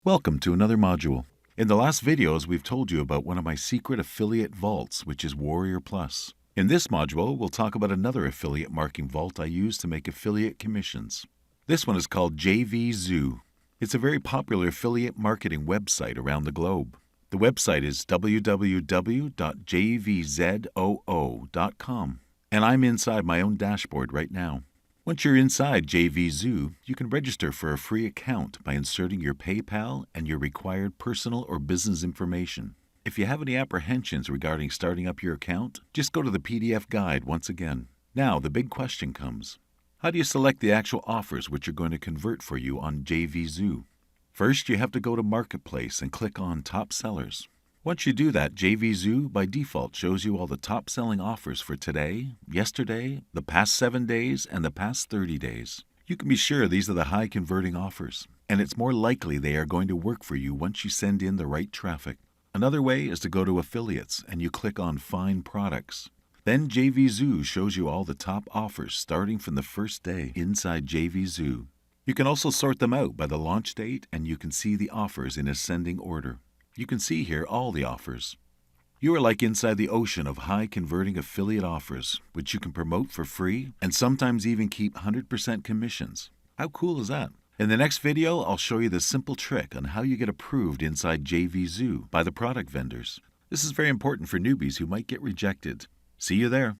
Welcome to another module. In the last videos, we've told you about one of my secret affiliate vaults, which is Warrior Plus. In this module, we'll talk about another affiliate marketing vault I use to make affiliate commissions. This one is called JVZoo. It's a very popular affiliate marketing website around the globe. The website is www.jvzoo.com, and I'm inside my own dashboard right now. Once you're inside JVZoo, you can register for a free account by inserting your PayPal and your required personal or business information. If you have any apprehensions regarding starting up your account, just go to the PDF guide once again. Now, the big question comes. How do you select the actual offers which are going to convert for you on JVZoo? First, you have to go to Marketplace and click on Top Sellers. Once you do that, JVZoo by default shows you all the top-selling offers for today, yesterday, the past 7 days, and the past 30 days. You can be sure these are the high-converting offers, and it's more likely they are going to work for you once you send in the right traffic. Another way is to go to Affiliates, and you click on Find Products. Then JVZoo shows you all the top offers starting from the first day inside JVZoo. You can also sort them out by the launch date, and you can see the offers in ascending order. You can see here all the offers. You are like inside the ocean of high-converting affiliate offers, which you can promote for free and sometimes even keep 100% commissions. How cool is that? In the next video, I'll show you the simple trick on how you get approved inside JVZoo by the product vendors. This is very important for newbies who might get rejected. See you there.